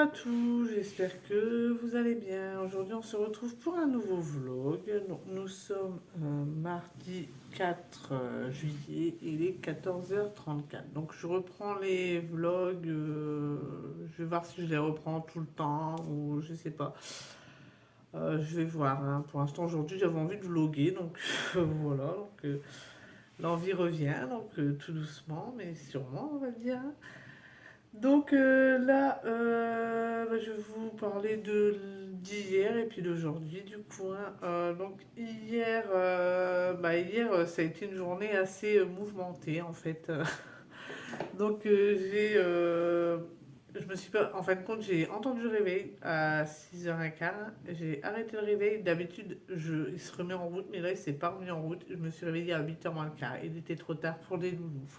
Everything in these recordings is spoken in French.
à tous, j'espère que vous allez bien. Aujourd'hui, on se retrouve pour un nouveau vlog. Donc, nous sommes mardi 4 juillet, il est 14h34. Donc, je reprends les vlogs. Je vais voir si je les reprends tout le temps ou je sais pas. Je vais voir, hein. Pour l'instant, aujourd'hui, j'avais envie de vloguer, donc voilà. L'envie revient, donc tout doucement, mais sûrement, on va dire, hein. Donc là, bah, je vais vous parler d'hier et puis d'aujourd'hui du coup, hein. Donc hier, ça a été une journée assez mouvementée en fait. Donc je me suis pas, en fin de compte, j'ai entendu le réveil à 6h15. J'ai arrêté le réveil. D'habitude, il se remet en route, mais là, il s'est pas remis en route. Je me suis réveillée à 8h moins le quart. Il était trop tard pour les loulous.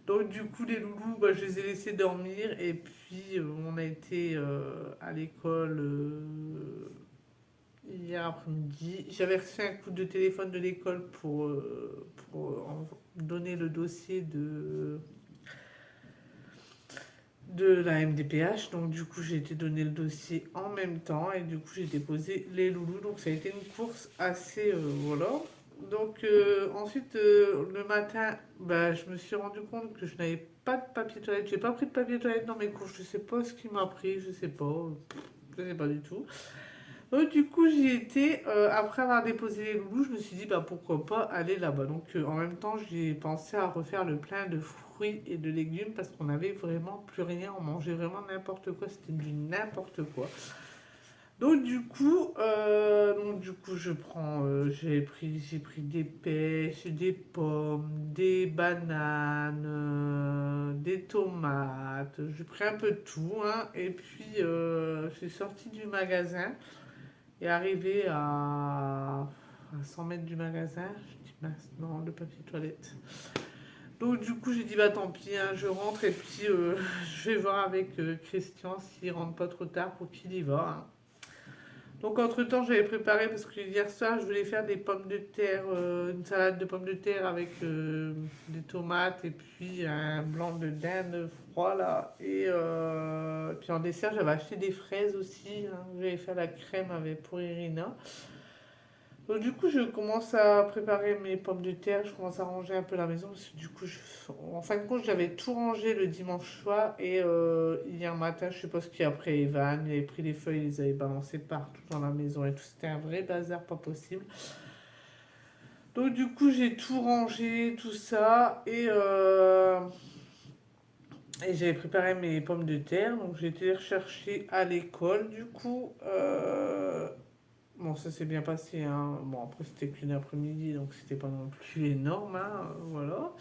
Donc du coup, les loulous, bah, je les ai laissés dormir et puis on a été à l'école hier après-midi. J'avais reçu un coup de téléphone de l'école pour donner le dossier de la MDPH. Donc du coup, j'ai été donner le dossier en même temps et du coup, j'ai déposé les loulous. Donc ça a été une course assez... voilà. Donc ensuite, le matin, bah, je me suis rendu compte que je n'avais pas de papier toilette. J'ai pas pris de papier toilette dans mes courses. Je sais pas ce qui m'a pris, je sais pas. Je sais pas du tout. Donc du coup, j'y étais. Après avoir déposé les loulous, je me suis dit, bah pourquoi pas aller là-bas. Donc en même temps, j'ai pensé à refaire le plein de fruits et de légumes parce qu'on avait vraiment plus rien. On mangeait vraiment n'importe quoi. C'était du n'importe quoi. Donc du coup, j'ai pris des pêches, des pommes, des bananes, des tomates. J'ai pris un peu de tout, hein. Et puis, je suis sortie du magasin et arrivé à 100 mètres du magasin, je dis mince, non, le papier toilette. Donc du coup, j'ai dit bah tant pis, hein, je rentre et puis je vais voir avec Christian s'il rentre pas trop tard pour qu'il y va, hein. Donc entre-temps, j'avais préparé parce que hier soir, je voulais faire des pommes de terre, une salade de pommes de terre avec des tomates et puis un blanc de dinde froid là. Et puis en dessert, j'avais acheté des fraises aussi, hein. J'avais fait la crème avec pour Irina. Donc du coup, je commence à préparer mes pommes de terre, je commence à ranger un peu la maison parce que du coup, en fin de compte, j'avais tout rangé le dimanche soir et hier matin, je sais pas ce qu'il y a après Evan, il avait pris les feuilles, il les avait balancées partout dans la maison et tout, c'était un vrai bazar pas possible. Donc du coup, j'ai tout rangé, tout ça et j'avais préparé mes pommes de terre, donc j'ai été les rechercher à l'école du coup. Bon, ça s'est bien passé, hein. Bon, après, c'était qu'une après-midi, donc c'était pas non plus énorme, hein, voilà.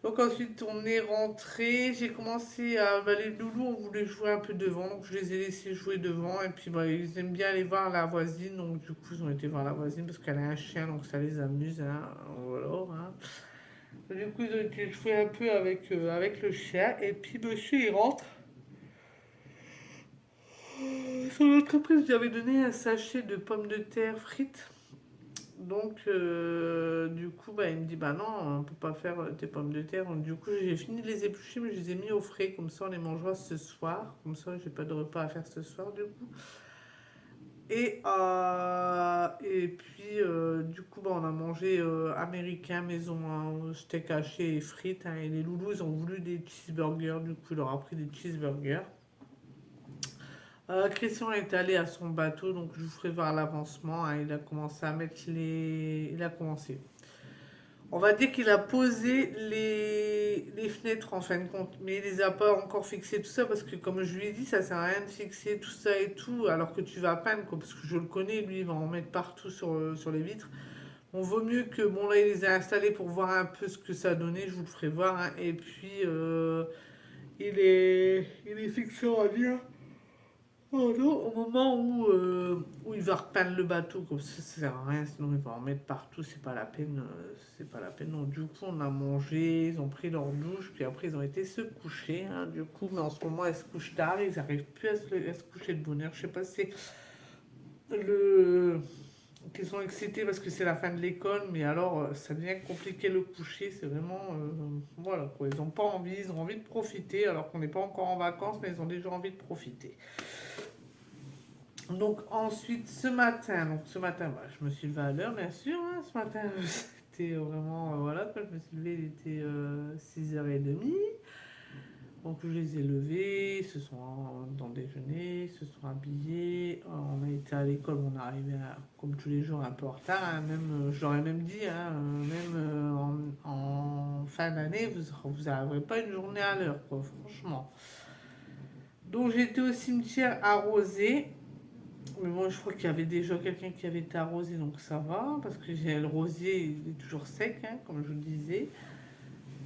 Donc ensuite, on est rentré. J'ai commencé à... Bah, les loulous, on voulait jouer un peu devant, donc je les ai laissés jouer devant. Et puis, bah, ils aiment bien aller voir la voisine, donc du coup, ils ont été voir la voisine parce qu'elle a un chien, donc ça les amuse, hein, voilà, hein. Du coup, ils ont été jouer un peu avec le chien. Et puis, monsieur, il rentre. Son entreprise lui avait donné un sachet de pommes de terre frites. Donc, du coup, bah, il me dit, bah non, on peut pas faire tes pommes de terre. Donc, du coup, j'ai fini de les éplucher, mais je les ai mis au frais. Comme ça, on les mangera ce soir. Comme ça, j'ai pas de repas à faire ce soir, du coup. Et puis, du coup, bah, on a mangé américain, maison, hein, steak haché et frites, hein. Et les loulous, ils ont voulu des cheeseburgers. Du coup, il leur a pris des cheeseburgers. Christian est allé à son bateau, donc je vous ferai voir l'avancement, hein. Il a commencé à mettre les... Il a commencé. On va dire qu'il a posé les fenêtres en fin de compte, mais il les a pas encore fixées tout ça parce que comme je lui ai dit, ça sert à rien de fixer tout ça et tout alors que tu vas peindre quoi, parce que je le connais, lui il va en mettre partout sur les vitres. On vaut mieux que bon là il les a installés pour voir un peu ce que ça a donné, je vous le ferai voir, hein. Et puis il est fixé on va dire. Oh non, au moment où il va repeindre le bateau, comme ça sert à rien, sinon il va en mettre partout, c'est pas la peine, c'est pas la peine. Donc du coup on a mangé, ils ont pris leur douche, puis après ils ont été se coucher, hein, du coup, mais en ce moment elles se couchent tard, ils arrivent plus à se coucher de bonne heure. Je sais pas si c'est le, qui sont excités parce que c'est la fin de l'école, mais alors ça devient compliqué le coucher, c'est vraiment, voilà quoi, ils n'ont pas envie, ils ont envie de profiter, alors qu'on n'est pas encore en vacances, mais ils ont déjà envie de profiter. Donc ensuite, ce matin, bah, je me suis levée à l'heure, bien sûr, hein, ce matin, c'était vraiment, voilà, quand je me suis levée, il était 6h30. Donc je les ai levés, ils se sont dans le déjeuner, ils se sont habillés, on a été à l'école, on est arrivé comme tous les jours un peu en retard, hein, même, je leur ai même dit, hein, même en fin d'année, vous n'arriverez pas une journée à l'heure, quoi, franchement. Donc j'étais au cimetière arrosé, mais bon, je crois qu'il y avait déjà quelqu'un qui avait été arrosé, donc ça va, parce que j'ai le rosier, il est toujours sec, hein, comme je vous le disais.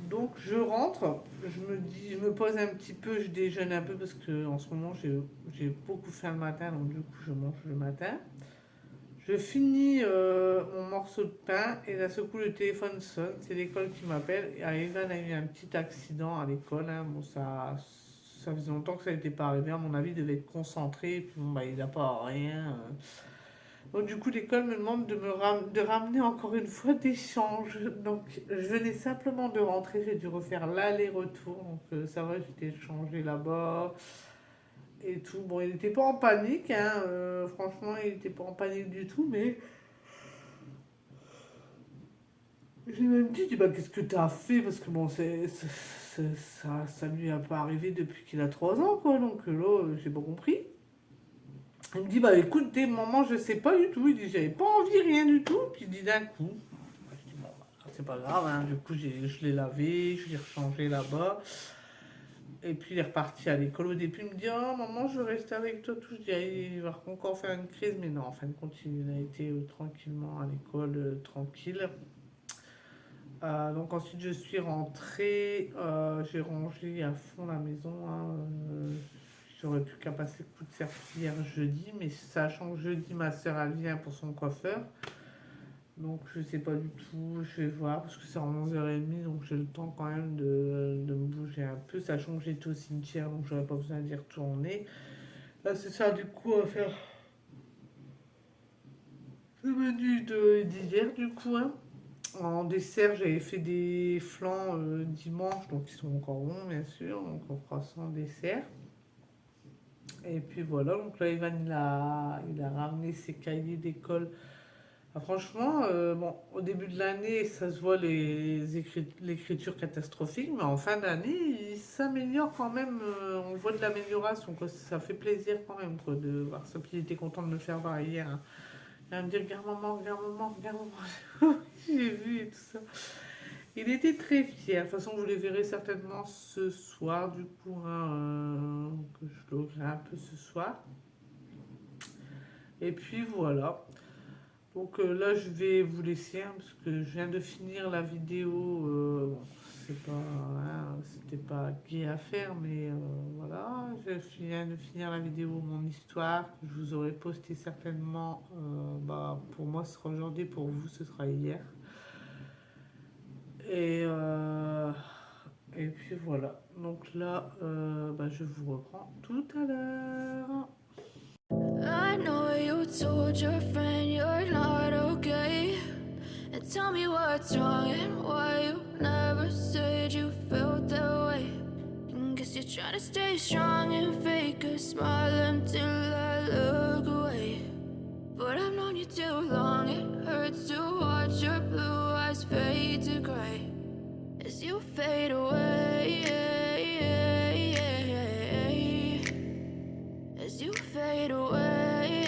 Donc je rentre, je me pose un petit peu, je déjeune un peu parce que en ce moment j'ai beaucoup faim le matin, donc du coup je mange le matin. Je finis mon morceau de pain et d'un seul coup le téléphone sonne, c'est l'école qui m'appelle. Et Ivan a eu un petit accident à l'école, hein. Bon, ça faisait longtemps que ça n'était pas arrivé, à mon avis il devait être concentré, et puis bon, bah, il n'a pas rien. Donc du coup, l'école me demande de ramener encore une fois des changes. Donc je venais simplement de rentrer, j'ai dû refaire l'aller-retour. Donc ça va, j'étais changé là-bas et tout. Bon, il n'était pas en panique, hein, franchement, il n'était pas en panique du tout, mais j'ai même dit, bah, qu'est-ce que tu as fait? Parce que bon, ça lui a pas arrivé depuis qu'il a 3 ans, quoi. Donc là, j'ai pas compris. Il me dit, bah écoute, des moments, je sais pas du tout. Il dit, j'avais pas envie, rien du tout. Puis il dit d'un coup. Je dis, bon, bah, c'est pas grave, hein. Du coup, je l'ai lavé, je l'ai rechangé là-bas. Et puis il est reparti à l'école. Au début, il me dit, oh maman, je veux rester avec toi. Tout. Je dis, ah, il va encore faire une crise. Mais non, en fin de compte, il a été tranquillement à l'école, tranquille. Donc ensuite, je suis rentrée. J'ai rangé à fond la maison, hein. J'aurais pu qu'à passer coup de serpillière jeudi, mais sachant que jeudi, ma soeur, elle vient pour son coiffeur. Donc je sais pas du tout, je vais voir, parce que c'est en 11h30, donc j'ai le temps quand même de me bouger un peu, sachant que j'étais au cimetière, donc j'aurais pas besoin d'y retourner. Là, c'est ça, du coup, à faire le menu d'hier, du coup, hein. En dessert, j'avais fait des flancs dimanche, donc ils sont encore bons, bien sûr, donc on croissant dessert. Et puis voilà, donc là, Ivan, il a ramené ses cahiers d'école. Ah, franchement, bon, au début de l'année, ça se voit l'écriture catastrophique, mais en fin d'année, il s'améliore quand même. On voit de l'amélioration, quoi. Ça fait plaisir quand même, quoi, de voir ça. Puis il était content de me faire voir hier, hein. Il va me dire, regarde maman, regarde maman. J'ai vu et tout ça. Il était très fier. De toute façon, vous les verrez certainement ce soir, du coup, hein, que je l'aurai un peu ce soir. Et puis voilà. Donc là, je vais vous laisser, hein, parce que je viens de finir la vidéo. Bon, c'est pas, hein, c'était pas gai à faire, mais voilà. Je viens de finir la vidéo, mon histoire, que je vous aurai posté certainement. Bah, pour moi, ce sera aujourd'hui, pour vous, ce sera hier. Et, euh, et puis voilà. Donc là, bah, je vous reprends tout à l'heure. I know you told your friend you're not okay. And tell me what's wrong and why you never said you felt that way. And guess you're trying to stay strong and fake a smile until I look away. But I've known you too long, it hurts to watch your blue eyes fade to gray as you fade away. As you fade away.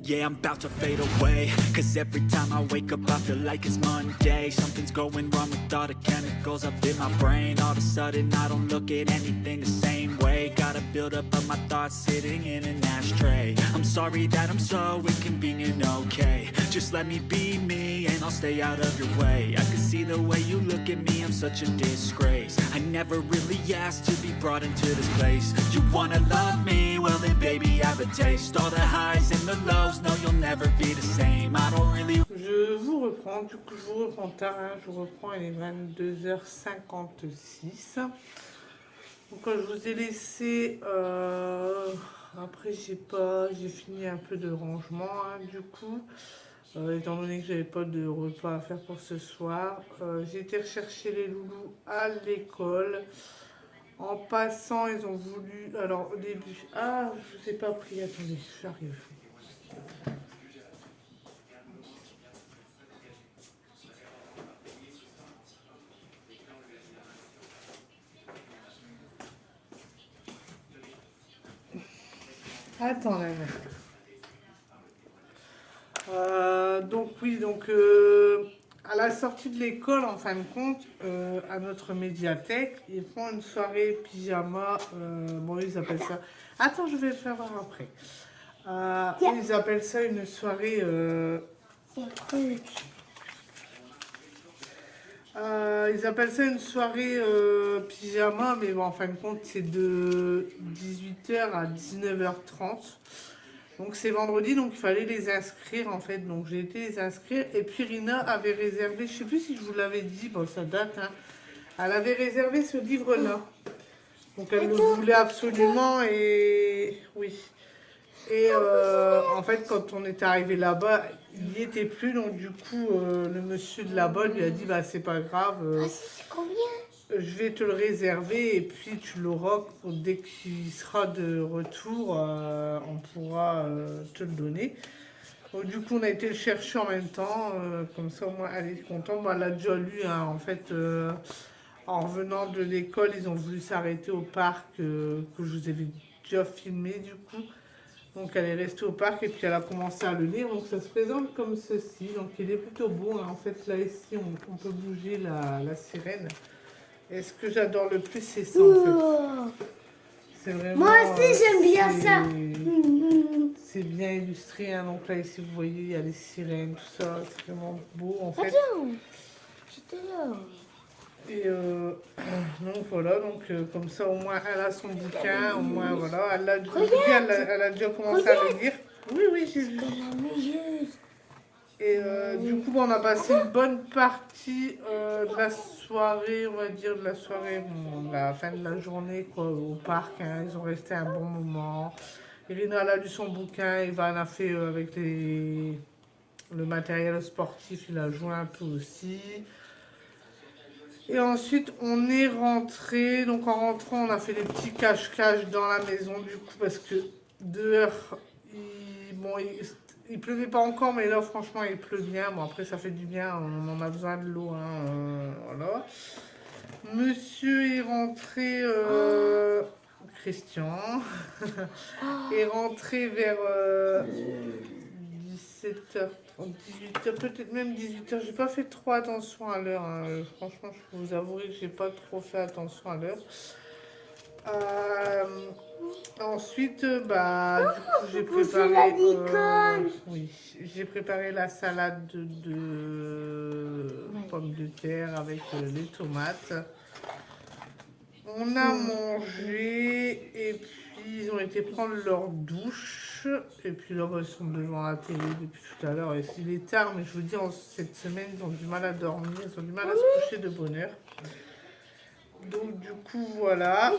Yeah, I'm about to fade away. Cause every time I wake up I feel like it's Monday. Something's going wrong with all the chemicals up in my brain. All of a sudden I don't look at anything the same way. Gotta build up of my thoughts sitting in an ashtray. I'm sorry that I'm so inconvenient, okay. Just let me be me and I'll stay out of your way. I can see the way you look at me, I'm such a disgrace. I never really asked to be brought into this place. You wanna love me? Well then baby have a taste. All the highs and the lows, no you'll never be the same. I don't really... Je vous reprends, du coup je vous reprends tard, hein. Je vous reprends, il est 22h56. Donc quand je vous ai laissé Après, j'ai fini un peu de rangement, hein, du coup. Étant donné que j'avais pas de repas à faire pour ce soir, j'ai été rechercher les loulous à l'école. En passant, ils ont voulu. Alors, au début. Ah, je vous ai pas pris. Attendez, j'arrive. Attendez. Donc oui, à la sortie de l'école, en fin de compte, à notre médiathèque, ils font une soirée pyjama. Bon, ils appellent ça. Attends, je vais le faire voir après. Ils appellent ça une soirée. Ils appellent ça une soirée pyjama, mais bon, en fin de compte, c'est de 18h à 19h30. Donc c'est vendredi, donc il fallait les inscrire en fait. Donc j'ai été les inscrire. Et puis Rina avait réservé, je sais plus si je vous l'avais dit, bon ça date, hein. Elle avait réservé ce livre-là. Donc elle le voulait absolument et oui. Et en fait quand on est arrivé là-bas, il n'y était plus. Donc du coup le monsieur de là-bas lui a dit bah c'est pas grave. C'est combien? Je vais te le réserver et puis tu l'auras dès qu'il sera de retour, on pourra te le donner. Donc, du coup, on a été le chercher en même temps, comme ça au moins elle est contente. Moi, elle a déjà lu, hein, en fait, en revenant de l'école, ils ont voulu s'arrêter au parc que je vous avais déjà filmé du coup. Donc elle est restée au parc et puis elle a commencé à le lire. Donc ça se présente comme ceci. Donc il est plutôt beau, hein. En fait, là ici, on peut bouger la sirène. Et ce que j'adore le plus, c'est ça en fait. C'est vraiment, Moi aussi, j'aime bien ça. C'est bien illustré, hein. Donc là, ici, vous voyez, il y a les sirènes, tout ça. C'est vraiment beau en fait. Attends, j'étais là. Et donc voilà, comme ça, au moins, elle a son bouquin. Au moins, voilà. Elle a déjà commencé à le lire. Oui, oui, j'ai vu. Et du coup, bon, on a passé une bonne partie de la soirée, on va dire, de la soirée, bon, la fin de la journée, quoi, au parc, hein. Ils ont resté un bon moment. Irina, elle a lu son bouquin, Ivan a fait avec le matériel sportif, il a joué un peu aussi. Et ensuite, on est rentré. Donc, en rentrant, on a fait des petits cache-cache dans la maison, du coup, parce que dehors, il pleuvait pas encore, mais là, franchement, il pleut bien. Bon, après, ça fait du bien, on en a besoin de l'eau, hein, voilà. Monsieur est rentré, Christian, est rentré vers 17h30, 18h, peut-être même 18h. J'ai pas fait trop attention à l'heure, hein. Franchement, je vous avouerai que j'ai pas trop fait attention à l'heure. Ensuite, bah, du coup, j'ai préparé, oui, j'ai préparé la salade de pommes de terre avec les tomates. On a mangé et puis ils ont été prendre leur douche. Et puis là, ils sont devant la télé depuis tout à l'heure. Et il est tard, mais je vous dis, cette semaine, ils ont du mal à dormir, ils ont du mal à se coucher de bonne heure. Donc du coup, voilà.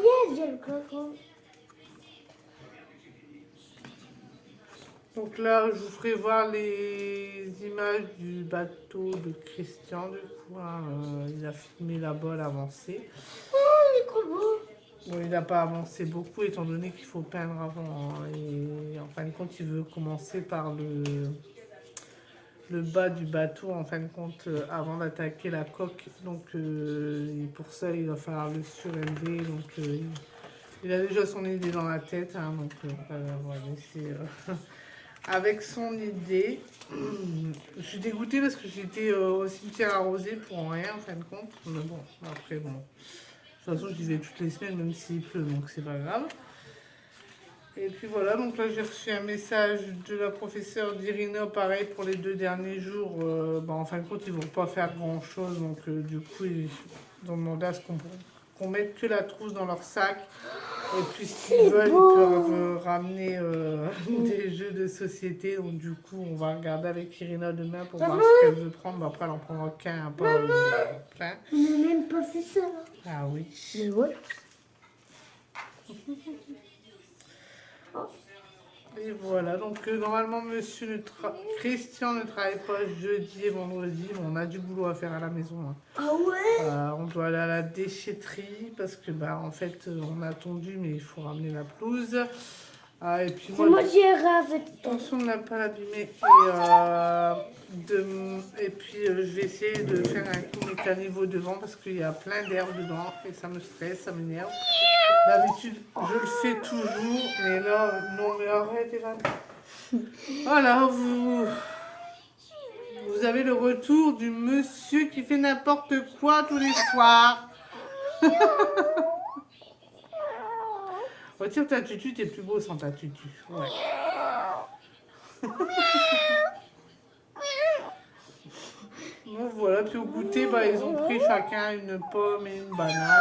Donc là, je vous ferai voir les images du bateau de Christian. Du coup, hein, il a filmé là-bas l'avancée. Bon, il n'a pas avancé beaucoup étant donné qu'il faut peindre avant, hein. Et en fin de compte, il veut commencer par le bas du bateau, en fin de compte, avant d'attaquer la coque. Donc et pour ça, il va falloir le surélever. Donc il a déjà son idée dans la tête, hein. Donc on va laisser avec son idée. Je suis dégoûtée parce que j'étais au cimetière arrosé pour rien, en fin de compte. Mais bon, après, bon. De toute façon, j'y vais toutes les semaines, même s'il pleut, donc c'est pas grave. Et puis voilà, donc là j'ai reçu un message de la professeure d'Irina, pareil pour les 2 derniers jours. Bah, en fin de compte, ils vont pas faire grand chose, donc du coup, ils ont demandé à ce qu'on mette que la trousse dans leur sac. Et puis s'ils veulent, ils peuvent ramener des jeux de société. Donc du coup, on va regarder avec Irina demain pour voir ce qu'elle veut prendre. Bah, après, elle en prendra qu'un, pas plein. On n'a même pas fait ça. Ah oui. Mais ouais. Et voilà, donc normalement Christian ne travaille pas jeudi et vendredi, mais on a du boulot à faire à la maison. Hein. Ah ouais? On doit aller à la déchetterie parce que en fait on a tondu mais il faut ramener la pelouse. Et puis C'est moi qui ai rafé. attention de ne pas l'abîmer. Et puis je vais essayer de faire un coup mes caniveaux devant parce qu'il y a plein d'air dedans et ça me stresse, ça m'énerve. D'habitude je le fais toujours, mais là, non mais arrête Evan. Voilà, vous avez le retour du monsieur qui fait n'importe quoi tous les soirs. Retire ta tutu, t'es plus beau sans ta tutu. Ouais. Donc voilà, puis au goûter, ils ont pris chacun une pomme et une banane.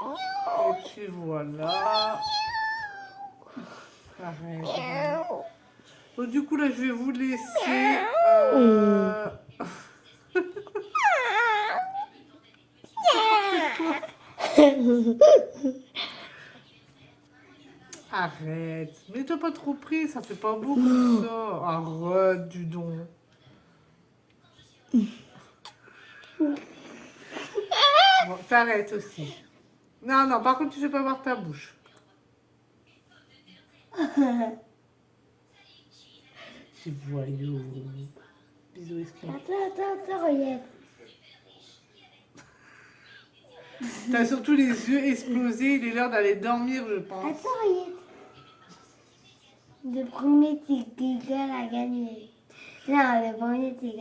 Et puis voilà. Arrête. Donc du coup là, je vais vous laisser. Arrête, mais t'as pas trop pris, ça fait pas beau comme ça. Arrête du don. Bon, t'arrêtes aussi. Non, non, par contre, tu fais pas voir ta bouche. Petit voyou. Bisous, esquimaux. Attends, regarde. T'as surtout les yeux explosés, il est l'heure d'aller dormir, je pense. Attends, regarde. Le premier tigre a gagné. Non, le premier tigre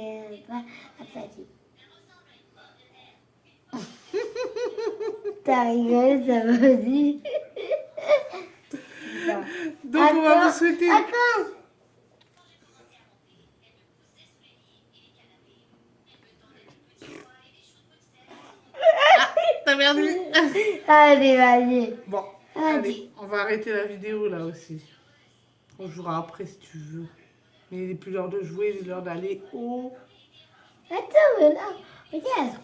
n'a pas perdu. T'as rigolé, ça m'a dit. Donc, on va vous souhaiter. Attends. T'as perdu. Allez, vas-y. Bon, allez, on va arrêter la vidéo là aussi. On jouera après si tu veux. Mais il n'est plus l'heure de jouer, il est l'heure d'aller au... Attends, mais là, regarde.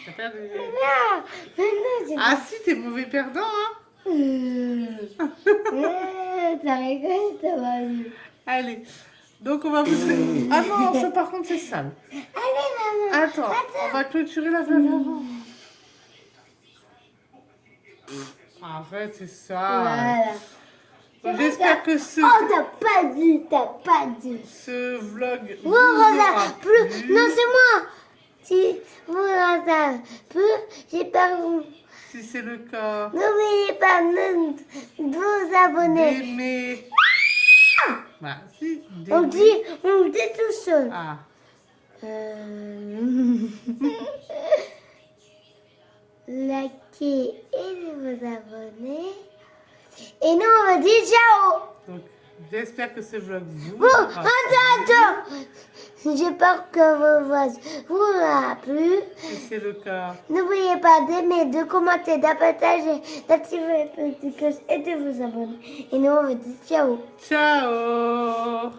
T'as perdu. Non, maintenant, Ah si, t'es mauvais perdant, hein. T'as rigolé, ça m'a dit. Allez, donc on va vous souhaiter... Ah non, ça par contre c'est sale. Allez, maman. Attends, on va clôturer la flamme avant. Arrête, c'est ça. Voilà. Donc, j'espère que Oh, t'as pas dit. ce vlog vous Vous aura regardez plus. plu. Non, c'est moi. Si vous regardez plus, j'ai pas vous. Si c'est le cas, N'oubliez pas de vous abonner. d'aimer. Bah si, On d'aimer. dit tout seul. Ah, Likez et de vous abonner. Et nous, on vous dit ciao. donc j'espère que ce vlog vous Bon, aura attends. J'ai peur que vous a plu. Si c'est le cas, N'oubliez pas d'aimer, de commenter, de partager, d'activer le petit cloche et de vous abonner. Et nous, on vous dit ciao. ciao.